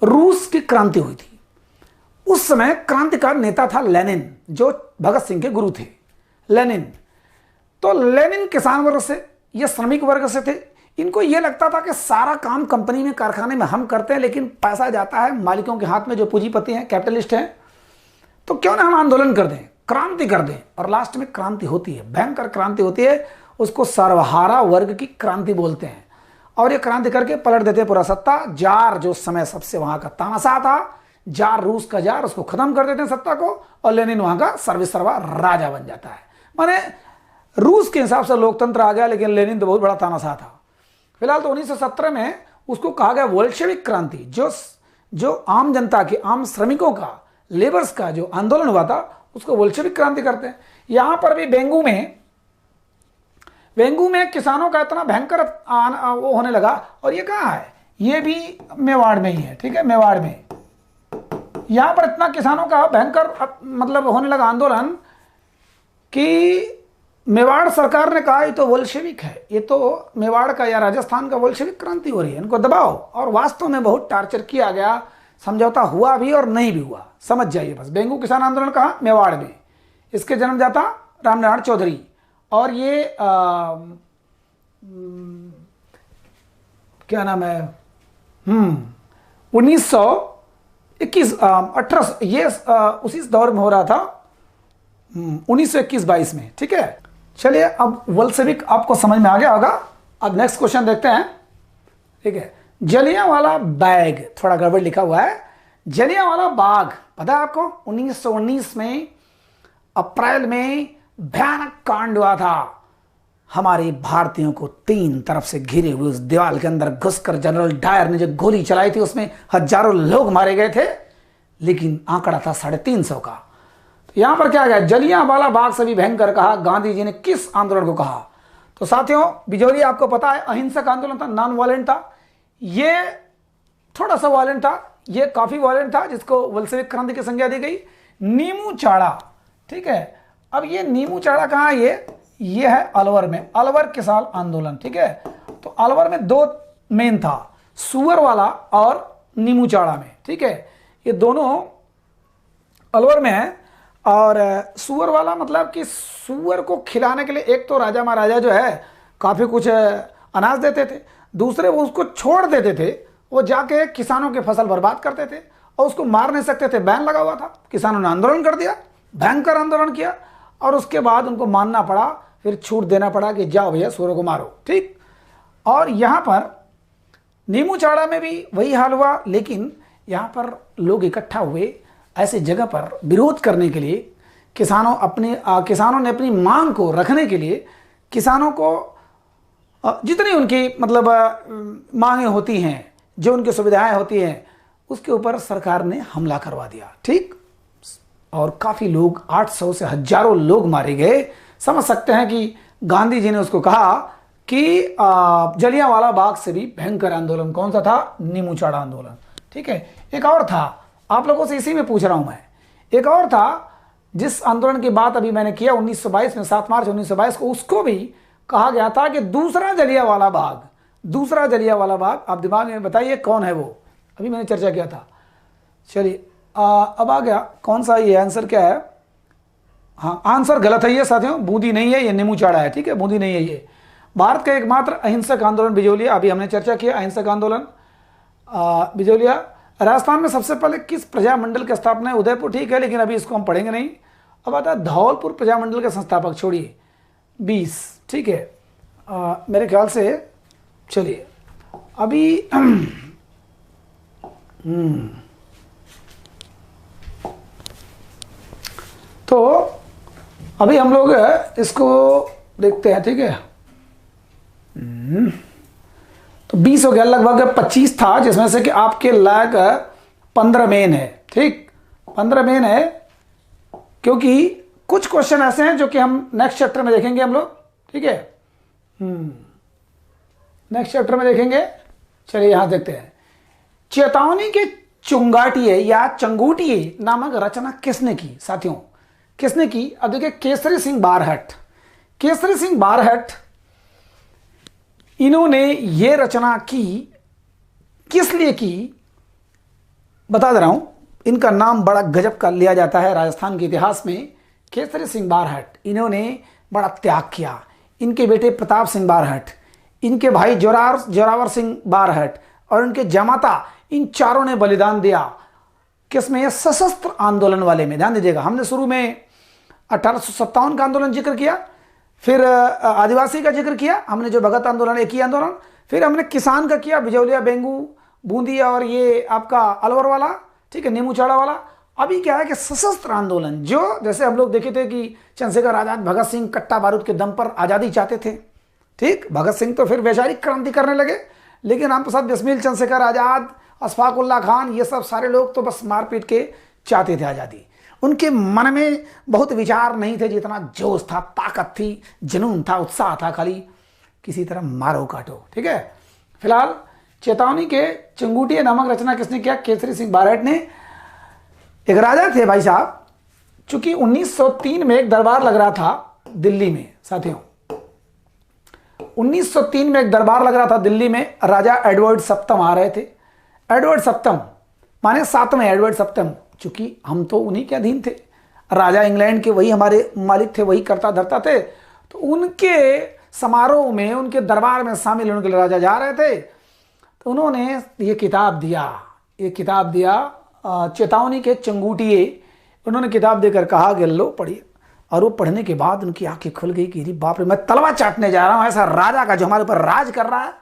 रूस की क्रांति हुई थी। उस समय क्रांतिकारी नेता था लेनिन, जो भगत सिंह के गुरु थे, लेनिन। तो लेनिन किसान वर्ग से, ये श्रमिक वर्ग से थे। इनको ये लगता था कि सारा काम कंपनी में, कारखाने में हम करते हैं, लेकिन पैसा जाता है मालिकों के हाथ में, जो पूंजीपति हैं, कैपिटलिस्ट हैं। तो क्यों ना हम आंदोलन कर दें, क्रांति कर दें। और लास्ट में क्रांति होती है, भयंकर क्रांति होती है, उसको सर्वहारा वर्ग की क्रांति बोलते हैं। और ये क्रांति करके पलट देते पूरा सत्ता। जार जो समय सबसे वहां का तानाशाह था, जार, रूस का जार, उसको खत्म कर देते हैं सत्ता को, और लेनिन वहां का सर्वेसर्वा राजा बन जाता है। माने रूस के हिसाब से लोकतंत्र आ गया, लेकिन लेनिन तो बहुत बड़ा तानाशाह था। फिलहाल तो 1917 में उसको कहा गया बोल्शेविक क्रांति। जो जो आम जनता के, आम श्रमिकों का, लेबर्स का जो आंदोलन हुआ था उसको बोल्शेविक क्रांति करते हैं। यहां पर भी बेंगू में किसानों का इतना भयंकर वो होने लगा। और ये कहाँ है, ये भी मेवाड़ में ही है, ठीक है, मेवाड़ में। यहां पर इतना किसानों का भयंकर मतलब होने लगा आंदोलन कि मेवाड़ सरकार ने कहा ये तो बोल्शेविक है, ये तो मेवाड़ का या राजस्थान का बोल्शेविक क्रांति हो रही है, इनको दबाओ। और वास्तव में बहुत टार्चर किया गया, समझौता हुआ भी और नहीं भी हुआ, समझ जाइए बस। बेंगू किसान आंदोलन कहाँ, मेवाड़ में। इसके जन्मदाता रामनारायण चौधरी। और ये क्या नाम है, 1921 18 ये उसी दौर में हो रहा था, 1921-22 में, ठीक है। चलिए अब बोल्शेविक आपको समझ में आ गया होगा। अब नेक्स्ट क्वेश्चन देखते हैं, ठीक है। जलियांवाला बाग, थोड़ा गड़बड़ लिखा हुआ है, जलियांवाला बाग पता है आपको, 1919 में अप्रैल में भयानक कांड हुआ था। हमारे भारतीयों को तीन तरफ से घिरे हुए उस दीवार के अंदर घुसकर जनरल डायर ने जो गोली चलाई थी उसमें हजारों लोग मारे गए थे, लेकिन आंकड़ा था 350 का। तो यहां पर क्या गया, जलियांवाला बाग से भी भयंकर कहा। गांधी जी ने किस आंदोलन को कहा, तो साथियों बिजोली आपको पता है अहिंसक आंदोलन था, नॉन वायलेंट था। ये थोड़ा सा वायलेंट था, ये काफी वायलेंट था, जिसको बोल्शेविक क्रांति की संज्ञा दी गई। नीमू चाड़ा, ठीक है। अब ये नीमू चाड़ा कहाँ है, ये है अलवर में, अलवर किसान आंदोलन, ठीक है। तो अलवर में दो मेन था, सुअर वाला और नीमू चाड़ा में, ठीक है। ये दोनों अलवर में है। और सुअर वाला मतलब कि सुअर को खिलाने के लिए एक तो राजा महाराजा जो है काफी कुछ अनाज देते थे, दूसरे वो उसको छोड़ देते थे, वो जाके किसानों की फसल बर्बाद करते थे और उसको मार नहीं सकते थे, बैन लगा हुआ था। किसानों ने आंदोलन कर दिया, भयंकर आंदोलन किया और उसके बाद उनको मानना पड़ा, फिर छूट देना पड़ा कि जाओ भैया सुअरों को मारो, ठीक। और यहाँ पर नीमू चाड़ा में भी वही हाल हुआ, लेकिन यहाँ पर लोग इकट्ठा हुए ऐसी जगह पर विरोध करने के लिए। किसानों ने अपनी मांग को रखने के लिए, किसानों को जितनी उनकी मतलब मांगें होती हैं, जो उनकी सुविधाएं होती हैं, उसके ऊपर सरकार ने हमला करवा दिया, ठीक। और काफी लोग, 800 से हजारों लोग मारे गए। समझ सकते हैं कि गांधी जी ने उसको कहा कि जलियांवाला बाग से भी भयंकर आंदोलन कौन सा था, नीमू चाड़ा आंदोलन, ठीक है। एक और था, आप लोगों से इसी में पूछ रहा हूं मैं, एक और था जिस आंदोलन की बात अभी मैंने किया 1922 में, 7 मार्च 1922 को, उसको भी कहा गया था कि दूसरा जलियांवाला बाग। दूसरा जलियांवाला बाग आप दिमाग में बताइए कौन है वो, अभी मैंने चर्चा किया था। चलिए अब आ गया कौन सा, ये आंसर क्या है। हाँ, आंसर गलत है ये साथियों, बूंदी नहीं है, ये नीमू चाड़ा है, ठीक है, बूंदी नहीं है। ये भारत का एकमात्र अहिंसक आंदोलन बिजोलिया, अभी हमने चर्चा किया अहिंसक आंदोलन बिजोलिया। राजस्थान में सबसे पहले किस प्रजामंडल की स्थापना है, उदयपुर, ठीक है, लेकिन अभी इसको हम पढ़ेंगे नहीं। अब आता है धौलपुर प्रजामंडल के संस्थापक, छोड़िए 20, ठीक है, मेरे ख्याल से। चलिए अभी तो अभी हम लोग इसको देखते हैं, ठीक है। तो 20 हो गया, लगभग 25 था, जिसमें से कि आपके लायक 15 मेन है, ठीक, 15 मेन है, क्योंकि कुछ क्वेश्चन ऐसे हैं जो कि हम नेक्स्ट चैप्टर में देखेंगे हम लोग, ठीक है। नेक्स्ट चैप्टर में देखेंगे। चलिए यहां देखते हैं, चेतावनी के चुंगाटिए या चंगूटिए नामक रचना किसने की साथियों, किसने की। अब देखिए, केसरी सिंह बारहट, केसरी सिंह बारहट, इन्होंने ये रचना की, किस लिए की बता दे रहा हूं। इनका नाम बड़ा गजब का लिया जाता है राजस्थान के इतिहास में, केसरी सिंह बारहट। इन्होंने बड़ा त्याग किया। इनके बेटे प्रताप सिंह बारहट, इनके भाई जोरावर सिंह बारहट और इनके जमाता, इन चारों ने बलिदान दिया। किसमें, सशस्त्र आंदोलन वाले में। ध्यान दीजिएगा, हमने शुरू में 1857 का आंदोलन जिक्र किया, फिर आदिवासी का जिक्र किया हमने, जो भगत आंदोलन, एक ही आंदोलन, फिर हमने किसान का किया, बिजौलिया, बेंगू, बूंदी और ये आपका अलवर वाला, ठीक है, नीमू चाड़ा वाला। अभी क्या है कि सशस्त्र आंदोलन, जो जैसे हम लोग देखे थे कि चंद्रशेखर आजाद, भगत सिंह कट्टा बारूद के दम पर आज़ादी चाहते थे, ठीक। भगत सिंह तो फिर वैचारिक क्रांति करने लगे, लेकिन रामप्रसाद बिस्मिल, चंद्रशेखर आज़ाद, अशफाक उल्लाह खान, ये सब सारे लोग तो बस मारपीट के चाहते थे आज़ादी। उनके मन में बहुत विचार नहीं थे, जितना जोश था, ताकत थी, जुनून था, उत्साह था, खाली किसी तरह मारो काटो। ठीक है। फिलहाल चेतावनी के चिंगुटिया नामक रचना किसने किया? केसरी सिंह बारहट ने। एक राजा थे भाई साहब, चूंकि 1903 में एक दरबार लग रहा था दिल्ली में साथियों, 1903 में एक दरबार लग रहा था दिल्ली में। राजा एडवर्ड सप्तम आ रहे थे। एडवर्ड सप्तम माने सातवें एडवर्ड सप्तम, चूंकि हम तो उन्हीं के अधीन थे, राजा इंग्लैंड के वही हमारे मालिक थे, वही करता धरता थे। तो उनके समारोह में, उनके दरबार में शामिल होने के लिए राजा जा रहे थे। तो उन्होंने ये किताब दिया चेतावनी के चंगुटिये। उन्होंने किताब देकर कहा कि लो पढ़िए। और वो पढ़ने के बाद उनकी आंखें खुल गई कि बाप रे, मैं तलवा चाटने जा रहा हूँ ऐसा राजा का जो हमारे ऊपर राज कर रहा है,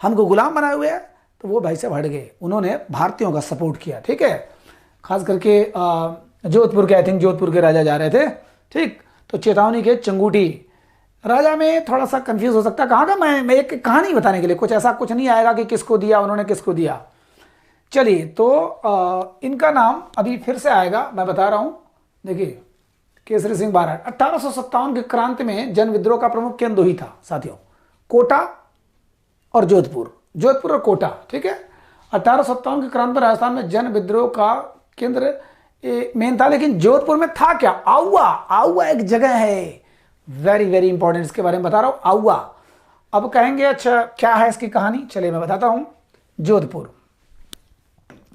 हमको गुलाम बनाए हुए है। तो वो भाई साहब हट गए, उन्होंने भारतीयों का सपोर्ट किया। ठीक है। खास करके जोधपुर के, आई थिंक जोधपुर के राजा जा रहे थे। ठीक। तो चेतावनी के चंगुटी राजा में थोड़ा सा कंफ्यूज हो सकता है, कहाँ का मैं एक कहानी बताने के लिए, कुछ ऐसा कुछ नहीं आएगा कि किसको दिया उन्होंने, किसको दिया। चलिए, तो इनका नाम अभी फिर से आएगा, मैं बता रहा हूं। देखिए, केसरी सिंह बारहट 1857 के क्रांति में जन विद्रोह का प्रमुख केंद्र ही था साथियों, कोटा और जोधपुर और कोटा। ठीक है। 1857 के क्रांति में राजस्थान में जन विद्रोह का केंद्र मेन था, लेकिन जोधपुर में था क्या? आउआ एक जगह है, वेरी वेरी इंपॉर्टेंट, इसके बारे में बता रहा हूं। आउआ। अब कहेंगे अच्छा क्या है इसकी कहानी, चलिए मैं बताता हूं।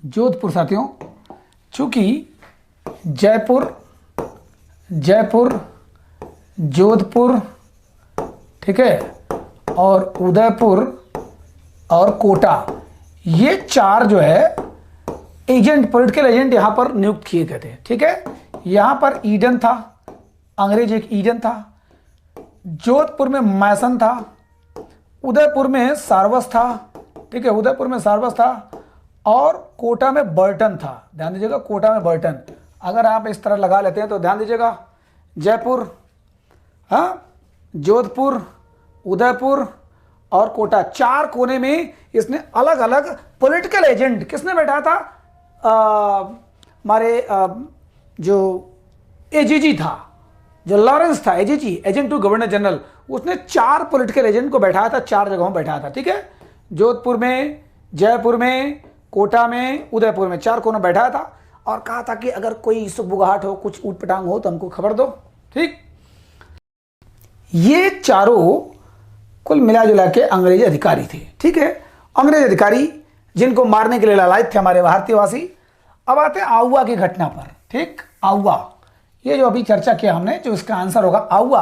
जोधपुर साथियों, चूंकि जयपुर, जोधपुर, ठीक है, और उदयपुर और कोटा, ये चार जो है एजेंट, पॉलिटिकल एजेंट यहां पर नियुक्त किए गए थे। ठीक है। यहां पर ईडन था, अंग्रेज एक ईडन था। जोधपुर में मैसन था। उदयपुर में सारवस था। ठीक है, उदयपुर में सारवस था। और कोटा में बर्टन था। ध्यान दीजिएगा, कोटा में बर्टन। अगर आप इस तरह लगा लेते हैं तो ध्यान दीजिएगा, जयपुर, हाँ, जोधपुर, उदयपुर और कोटा, चार कोने में इसने अलग अलग पॉलिटिकल एजेंट, किसने बैठा था? हमारे जो एजीजी था, जो लॉरेंस था, AGG, agent to governor general, उसने चार पॉलिटिकल एजेंट को बैठाया था, चार जगहों बैठाया था। ठीक है। जोधपुर में, जयपुर में, कोटा में, उदयपुर में, चार कोनों बैठाया था। और कहा था कि अगर कोई सुबुगाहट हो, कुछ ऊटपटांग हो तो हमको खबर दो। ठीक। ये चारों कुल मिला जुला के अंग्रेजी अधिकारी थे। ठीक है। अंग्रेज अधिकारी जिनको मारने के लिए लालायित थे हमारे भारतीयवासी। अब आते हैं आउआ की घटना पर। ठीक। आउआ, ये जो अभी चर्चा किया हमने, जो इसका आंसर होगा आउआ।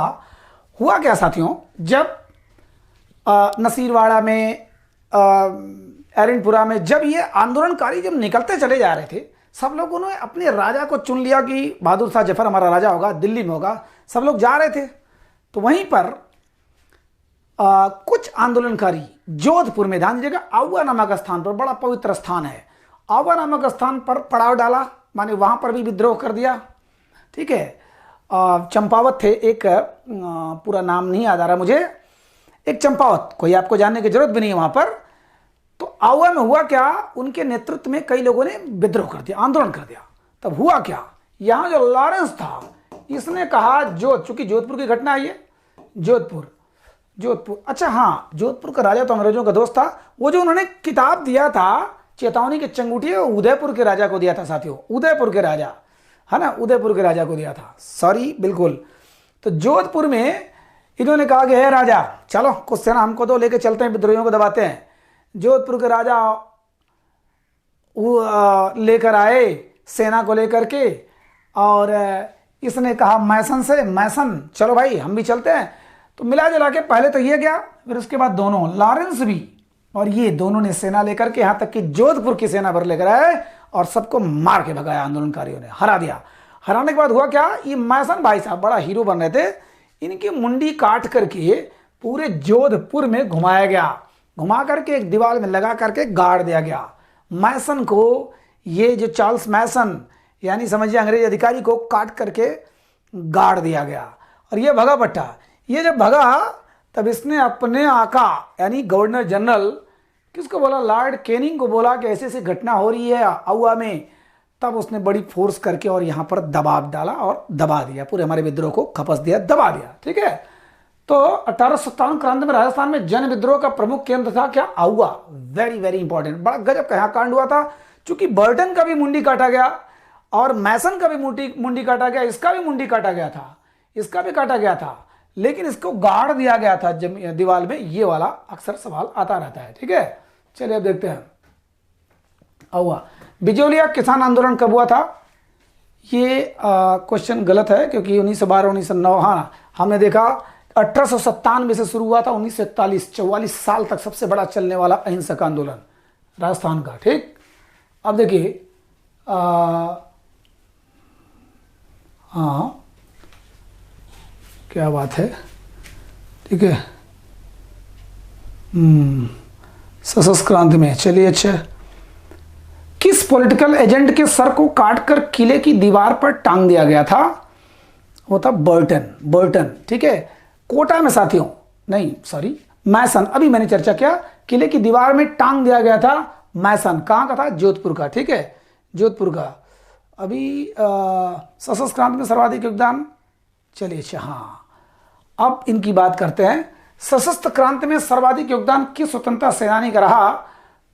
हुआ क्या साथियों, जब नसीरवाड़ा में, एरनपुरा में, जब ये आंदोलनकारी जब निकलते चले जा रहे थे, सब लोगों ने अपने राजा को चुन लिया कि बहादुर शाह जफर हमारा राजा होगा, दिल्ली में होगा, सब लोग जा रहे थे। तो वहीं पर कुछ आंदोलनकारी जोधपुर में, ध्यान दीजिएगा, आउआ नामक स्थान पर, बड़ा पवित्र स्थान है, आउआ नामक स्थान पर पड़ाव डाला, माने वहां पर भी विद्रोह कर दिया। ठीक है। चंपावत थे एक, पूरा नाम नहीं याद आ रहा मुझे, एक चंपावत, कोई आपको जानने की जरूरत भी नहीं है वहां पर। तो आउआ में हुआ क्या, उनके नेतृत्व में कई लोगों ने विद्रोह कर दिया, आंदोलन कर दिया। तब हुआ क्या, यहां जो लॉरेंस था, इसने कहा, चूंकि जोधपुर की घटना है ये, जोधपुर, अच्छा हाँ, जोधपुर का राजा तो अंग्रेजों का दोस्त था। वो जो उन्होंने किताब दिया था चेतावनी के चंगुटिये, उदयपुर के राजा को दिया था साथियों, उदयपुर के राजा, है ना, उदयपुर के राजा को दिया था, सॉरी, बिल्कुल। तो जोधपुर में इन्होंने कहा कि हे राजा, चलो कुछ सेना हमको दो, लेके चलते हैं, विद्रोहियों को दबाते हैं। जोधपुर के राजा लेकर आए सेना को लेकर के, और इसने कहा मैसन से, मैसन चलो भाई हम भी चलते हैं। तो मिला जुला के पहले तो ये गया, फिर उसके बाद दोनों, लॉरेंस भी और ये दोनों ने सेना लेकर के, यहां तक कि जोधपुर की सेना भर लेकर आए और सबको मार के भगाया, आंदोलनकारियों ने हरा दिया। हराने के बाद हुआ क्या, ये मैसन भाई साहब बड़ा हीरो बन रहे थे, इनकी मुंडी काट करके पूरे जोधपुर में घुमाया गया, घुमा करके एक दीवार में लगा करके गाड़ दिया गया। मैसन को, ये जो चार्ल्स मैसन, यानी समझिए अंग्रेज अधिकारी को काट करके गाड़ दिया गया। और ये भगा पट्टा, ये जब भगा तब इसने अपने आका यानी गवर्नर जनरल किसको बोला? लॉर्ड कैनिंग को बोला कि ऐसी ऐसी घटना हो रही है आउआ में। तब उसने बड़ी फोर्स करके और यहाँ पर दबाव डाला और दबा दिया, पूरे हमारे विद्रोह को खपस दिया, दबा दिया। ठीक है, तो 1857 क्रांति में राजस्थान में जन विद्रोह का प्रमुख केंद्र था क्या? आउआ। वेरी वेरी इंपॉर्टेंट, बड़ा गजब का यहाँ कांड हुआ था। चूंकि बर्टन का भी मुंडी काटा गया और मैसन का भी मुंडी काटा गया, इसका भी मुंडी काटा गया था, इसका भी काटा गया था, लेकिन इसको गाड़ दिया गया था दीवार में। ये वाला अक्सर सवाल आता रहता है। ठीक है, चलिए अब देखते हैं। आउआ। बिजोलिया किसान आंदोलन कब हुआ था? ये क्वेश्चन गलत है, क्योंकि 1912 1909, हाँ हमने देखा 1897 से शुरू हुआ था, 1941 44 साल तक सबसे बड़ा चलने वाला अहिंसक आंदोलन राजस्थान का। ठीक, अब देखिए हाँ क्या बात है। ठीक है, सशस्त्र क्रांति में, चलिए अच्छा, किस पॉलिटिकल एजेंट के सर को काटकर किले की दीवार पर टांग दिया गया था? वो था बर्टन। ठीक है, कोटा में साथियों, नहीं सॉरी मैसन, अभी मैंने चर्चा किया, किले की दीवार में टांग दिया गया था मैसन। कहाँ का था? जोधपुर का। ठीक है, जोधपुर का। अभी सशस्त्र क्रांति में सर्वाधिक योगदान, चलिए अच्छा हाँ, अब इनकी बात करते हैं। सशस्त्र क्रांति में सर्वाधिक योगदान किस स्वतंत्रता सेनानी का रहा?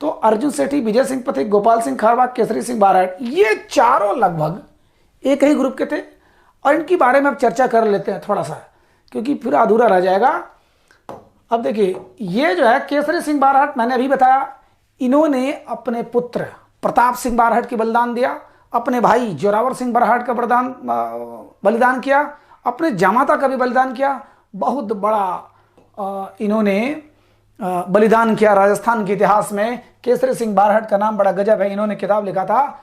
तो अर्जुन सेठी, विजय सिंह पथिक, गोपाल सिंह खारवा, केसरी सिंह बारहट, ये चारों लगभग एक ही ग्रुप के थे। और इनके बारे में अब चर्चा कर लेते हैं थोड़ा सा, क्योंकि फिर अधूरा रह जाएगा। अब देखिए, ये जो है केसरी सिंह बारहट, मैंने अभी बताया, इन्होंने अपने पुत्र प्रताप सिंह बारहट की बलिदान दिया, अपने भाई जोरावर सिंह बारहट का बलिदान किया, अपने जामाता का भी बलिदान किया। बहुत बड़ा इन्होंने बलिदान किया राजस्थान के इतिहास में। केसरी सिंह बारहट का नाम बड़ा गजब है, इन्होंने किताब लिखा था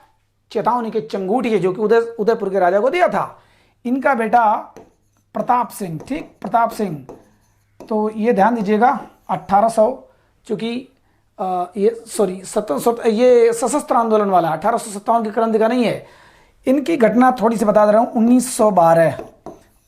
चेतावनी के चंगूठी, जो कि उदयपुर के राजा को दिया था। इनका बेटा प्रताप सिंह, ठीक, प्रताप सिंह, तो ये ध्यान दीजिएगा 1800, चूंकि ये सॉरी ये सशस्त्र आंदोलन वाला 1857 की क्रांति का नहीं है। इनकी घटना थोड़ी सी बता दे रहा हूँ।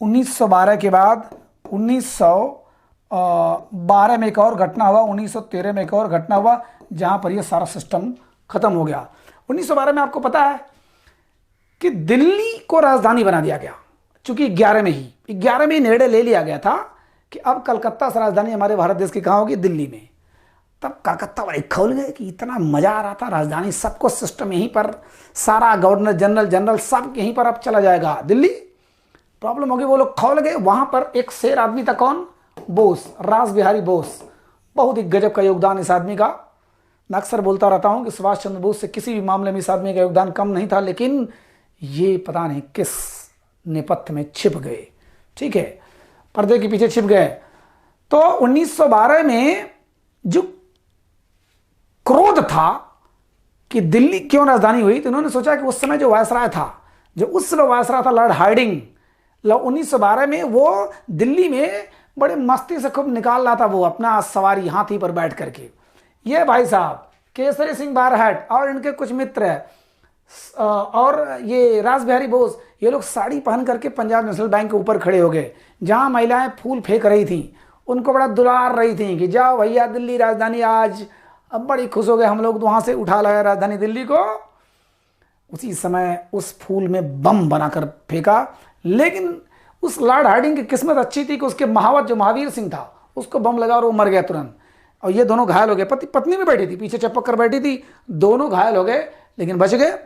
1912 के बाद 1912 में एक और घटना हुआ, 1913 में एक और घटना हुआ, जहां पर ये सारा सिस्टम खत्म हो गया। 1912 में आपको पता है कि दिल्ली को राजधानी बना दिया गया, चूंकि 11 में ही निर्णय ले लिया गया था कि अब कलकत्ता से राजधानी हमारे भारत देश की कहाँ होगी? दिल्ली में। तब कलकत्ता वाले खोल गए कि इतना मजा आ रहा था, राजधानी सबको सिस्टम यहीं पर, सारा गवर्नर जनरल सब यहीं पर अब चला जाएगा दिल्ली। प्रॉब्लम होगी, वो लोग खोल गए। वहां पर एक शेर आदमी था, कौन? बोस, रास बिहारी बोस। बहुत ही गजब का योगदान इस आदमी का। मैं अक्सर बोलता रहता हूं कि सुभाष चंद्र बोस से किसी भी मामले में इस आदमी का योगदान कम नहीं था, लेकिन ये पता नहीं किस नेपथ्य में छिप गए। ठीक है, पर्दे के पीछे छिप गए। तो 1912 में जो क्रोध था कि दिल्ली क्यों राजधानी हुई, तो उन्होंने सोचा कि उस समय जो वायसराय था, लॉर्ड हार्डिंग, 1912 में वो दिल्ली में बड़े मस्ती से खूब निकाल रहा था, वो अपना सवारी हाथी पर बैठ करके। ये भाई साहब केसरी सिंह बारहट और इनके कुछ मित्र और ये रास बिहारी बोस, ये लोग साड़ी पहन करके पंजाब नेशनल बैंक के ऊपर खड़े हो गए, जहां महिलाएं फूल फेंक रही थी, उनको बड़ा दुलार रही थी कि जाओ भैया दिल्ली राजधानी आज। अब बड़ी खुश हो गए हम लोग, वहां से उठा लाया राजधानी दिल्ली को। उसी समय उस फूल में बम बनाकर फेंका, लेकिन उस लॉर्ड हार्डिंग की किस्मत अच्छी थी कि उसके महावत जो महावीर सिंह था, उसको बम लगा और वो मर गया तुरंत। और ये दोनों घायल हो गए। पति पत्नी भी बैठी थी, पीछे चपक कर बैठी थी, दोनों घायल हो गए, लेकिन बच गए।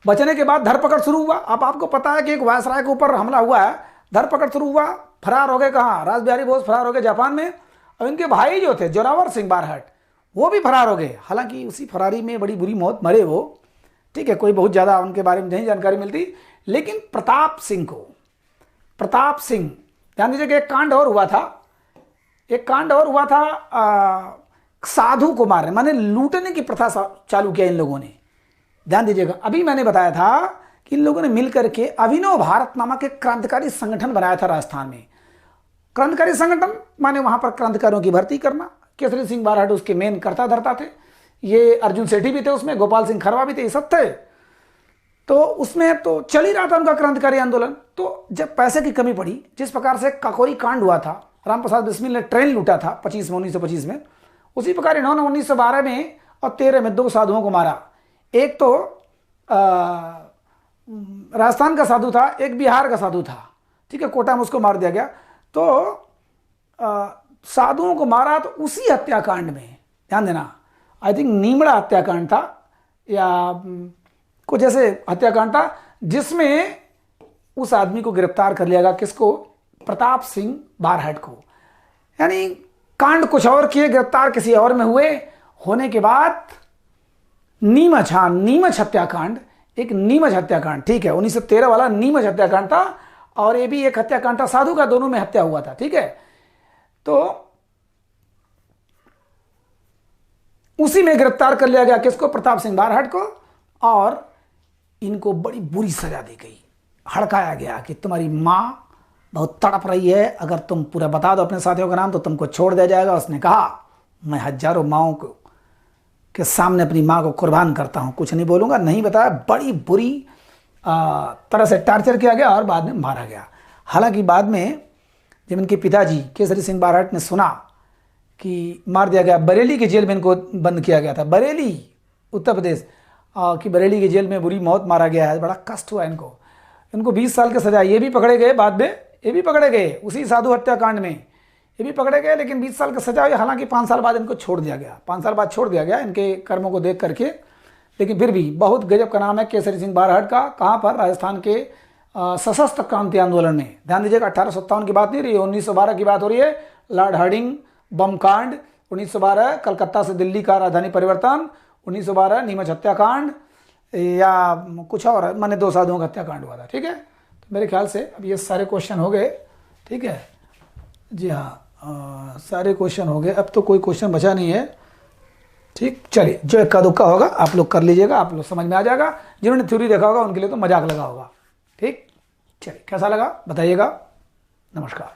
बचने के बाद धरपकड़ शुरू हुआ। अब आपको पता है कि एक वायसराय के ऊपर हमला हुआ है, धरपकड़ शुरू हुआ। फरार हो गए कहाँ? रास बिहारी बोस फरार हो गए जापान में, और इनके भाई जो थे जोरावर सिंह बारहट, वो भी फरार हो गए। हालांकि उसी फरारी में बड़ी बुरी मौत मरे वो। ठीक है, कोई बहुत ज्यादा उनके बारे में नहीं जानकारी मिलती। लेकिन प्रताप सिंह, ध्यान दीजिए कि एक कांड और हुआ था, साधु को मारने, माने लूटने की प्रथा चालू किया इन लोगों ने। ध्यान दीजिएगा, अभी मैंने बताया था कि इन लोगों ने मिलकर के अभिनव भारत नामक एक क्रांतिकारी संगठन बनाया था राजस्थान में। क्रांतिकारी संगठन माने वहां पर क्रांतिकारियों की भर्ती करना। केसरी सिंह बारहट उसके मेन कर्ता धर्ता थे, ये अर्जुन सेठी भी थे उसमें, गोपाल सिंह खरवा भी थे, ये सब थे। तो उसमें तो चल ही रहा था उनका क्रांतिकारी आंदोलन। तो जब पैसे की कमी पड़ी, जिस प्रकार से काकोरी कांड हुआ था, राम प्रसाद बिस्मिल ने ट्रेन लूटा था 1925 में, उसी प्रकार इन्होंने 1912 में और 13 में 2 साधुओं को मारा। एक तो राजस्थान का साधु था, एक बिहार का साधु था, ठीक है, कोटा में उसको मार दिया गया। तो साधुओं को मारा तो उसी हत्याकांड में, ध्यान देना, आई थिंक नीमड़ा हत्याकांड था या कुछ ऐसे हत्याकांड था, जिसमें उस आदमी को गिरफ्तार कर लिया गया। किसको? प्रताप सिंह बारहट को। यानी कांड कुछ और किए, गिरफ्तार किसी और में हुए। होने के बाद नीमच, हाँ नीमच हत्याकांड, एक नीमच हत्याकांड, ठीक है, 1913 वाला नीमच हत्याकांड था। और ये भी एक हत्याकांड था, साधु का, दोनों में हत्या हुआ था, ठीक है। तो उसी में गिरफ्तार कर लिया गया किसको? प्रताप सिंह बारहट को। और इनको बड़ी बुरी सजा दी गई, हड़काया गया कि तुम्हारी मां बहुत तड़प रही है, अगर तुम पूरा बता दो अपने साथियों का नाम तो तुमको छोड़ दिया जाएगा। उसने कहा मैं हजारों माओं को के सामने अपनी मां को कुर्बान करता हूं, कुछ नहीं बोलूंगा। नहीं बताया, बड़ी बुरी तरह से टार्चर किया गया और बाद में मारा गया। हालांकि बाद में जब इनके पिताजी केसरी सिंह बारहट ने सुना कि मार दिया गया, बरेली की जेल में इनको बंद किया गया था, बरेली उत्तर प्रदेश कि बरेली की जेल में बुरी मौत मारा गया है, बड़ा कष्ट हुआ इनको। इनको 20 साल की सजा, ये भी पकड़े गए बाद में, ये भी पकड़े गए उसी साधु हत्याकांड में, ये भी पकड़े गए, लेकिन 20 साल की सजा हुई। हालांकि 5 साल बाद इनको छोड़ दिया गया, 5 साल बाद छोड़ दिया गया इनके कर्मों को देख करके। लेकिन फिर भी बहुत गजब का नाम है केसरी सिंह बारहट का। कहाँ पर? राजस्थान के सशस्त्र क्रांति आंदोलन में। ध्यान दीजिएगा, 1857 की बात नहीं रही, 1912 की बात हो रही है। लॉर्ड हार्डिंग बम कांड 1912, कलकत्ता से दिल्ली का राजधानी परिवर्तन 1912, नीमच हत्याकांड या कुछ और, मैंने 2 साधुओं का हत्याकांड हुआ था, ठीक है। तो मेरे ख्याल से अब ये सारे क्वेश्चन हो गए, ठीक है जी, हाँ सारे क्वेश्चन हो गए, अब तो कोई क्वेश्चन बचा नहीं है, ठीक। चलिए, जो इक्का दुक्का होगा आप लोग कर लीजिएगा, आप लोग समझ में आ जाएगा। जिन्होंने थ्योरी देखा होगा उनके लिए तो मजाक लगा होगा, ठीक। चलिए, कैसा लगा बताइएगा। नमस्कार।